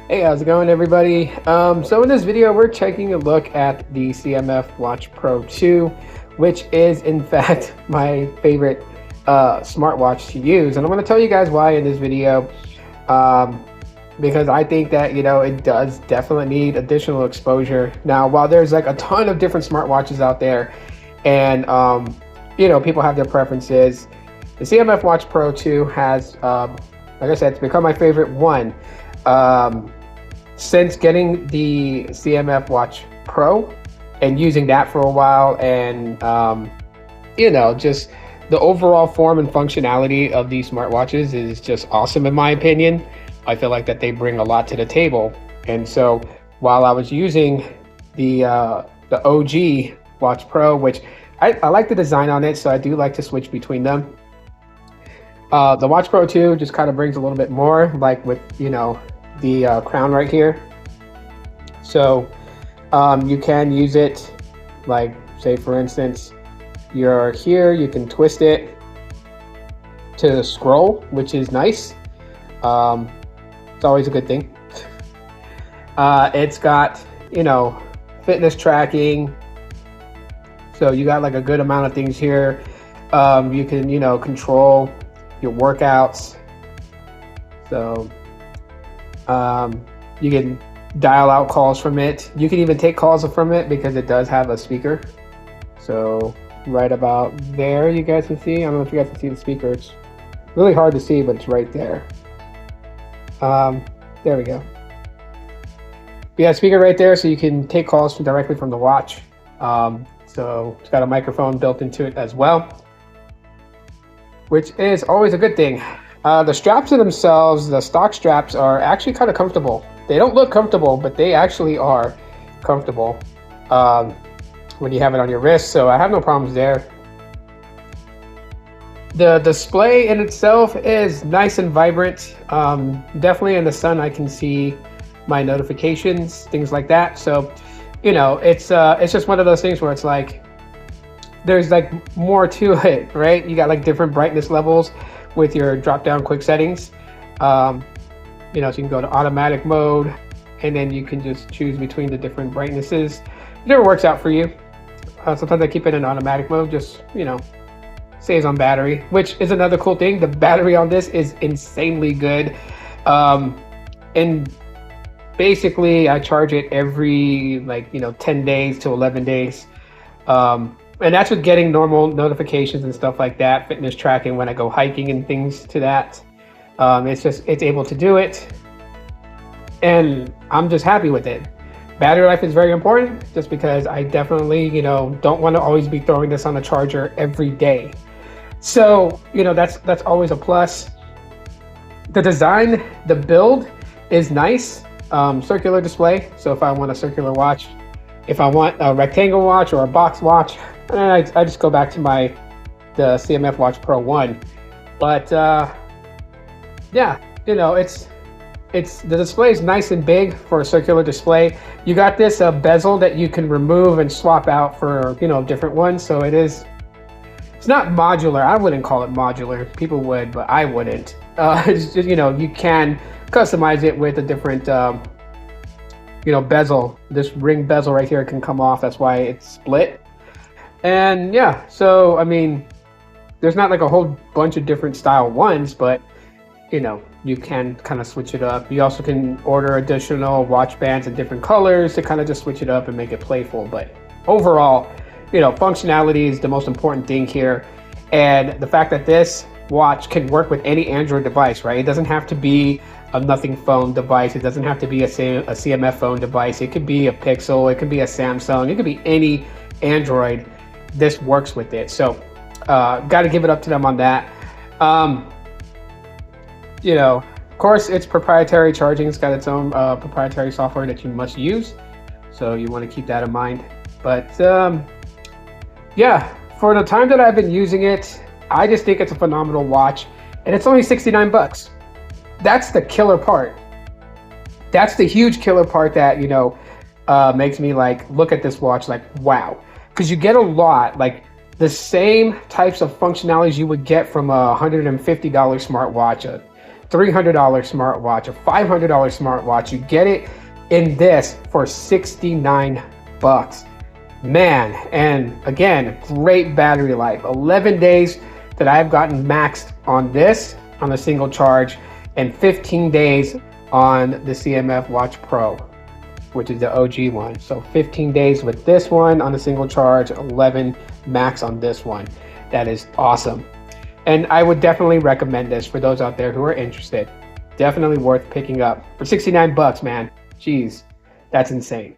Hey, how's it going, everybody? So in this video, we're taking a look at the CMF Watch Pro 2, which is in fact my favorite smartwatch to use. And I'm going to tell you guys why in this video, because I think that, it does definitely need additional exposure. Now, while there's like a ton of different smartwatches out there and, people have their preferences, the CMF Watch Pro 2 has, like I said, it's become my favorite one. Since getting the CMF Watch Pro and using that for a while, and just the overall form and functionality of these smartwatches is just awesome in my opinion. I feel like that they bring a lot to the table. And so while I was using the OG Watch Pro, which I like the design on it, so I do like to switch between them. The Watch Pro 2 just kind of brings a little bit more, like with, the crown right here. So you can use it, like, say for instance, you're here, you can twist it to scroll, which is nice. It's always a good thing. It's got, fitness tracking. So you got like a good amount of things here. You can, control your workouts. So you can dial out calls from it. You can even take calls from it because it does have a speaker. So right about there, you guys can see. I don't know if you guys can see the speaker. It's really hard to see, but it's right there. There we go. We have a speaker right there, so you can take calls directly from the watch. So it's got a microphone built into it as well, which is always a good thing. The straps in themselves, the stock straps, are actually kind of comfortable. They don't look comfortable, but they actually are comfortable when you have it on your wrist, so I have no problems there. The display in itself is nice and vibrant. Definitely in the sun I can see my notifications, things like that. So, it's just one of those things where it's like, there's like more to it, right? You got like different brightness levels with your drop down quick settings. So you can go to automatic mode, and then you can just choose between the different brightnesses. Whatever works out for you. Sometimes I keep it in automatic mode, just, saves on battery, which is another cool thing. The battery on this is insanely good. And basically I charge it every 10 days to 11 days. And that's with getting normal notifications and stuff like that, fitness tracking when I go hiking and things to that. It's able to do it, and I'm just happy with it. Battery life is very important, just because I definitely, don't want to always be throwing this on a charger every day. So, that's always a plus. The design, the build is nice. Circular display. So if I want a circular watch, if I want a rectangle watch or a box watch, I just go back to the CMF Watch Pro 1. But yeah, it's the display is nice and big for a circular display. You got this bezel that you can remove and swap out for different ones. So it's not modular. I wouldn't call it modular. People would, but I wouldn't. It's just, you can customize it with a different bezel. This ring bezel right here can come off. That's why it's split. And yeah, so I mean, there's not like a whole bunch of different style ones, but you can kind of switch it up. You also can order additional watch bands in different colors to kind of just switch it up and make it playful. But overall, functionality is the most important thing here. And the fact that this watch can work with any Android device, right? It doesn't have to be a Nothing phone device. It doesn't have to be a CMF phone device. It could be a Pixel. It could be a Samsung. It could be any Android. This works with it. So got to give it up to them on that. Of course, it's proprietary charging. It's got its own proprietary software that you must use. So you want to keep that in mind. But yeah, for the time that I've been using it, I just think it's a phenomenal watch. And it's only $69. That's the killer part. That's the huge killer part that, makes me look at this watch like, wow. Because you get a lot, the same types of functionalities you would get from a $150 smartwatch, $300 smartwatch, a $500 smartwatch. You get it in this for 69 bucks. Man, and again, great battery life. 11 days that I've gotten maxed on this on a single charge, and 15 days on the CMF Watch Pro, which is the OG one. So 15 days with this one on a single charge, 11 max on this one. That is awesome. And I would definitely recommend this for those out there who are interested. Definitely worth picking up for 69 bucks, man. Jeez, that's insane.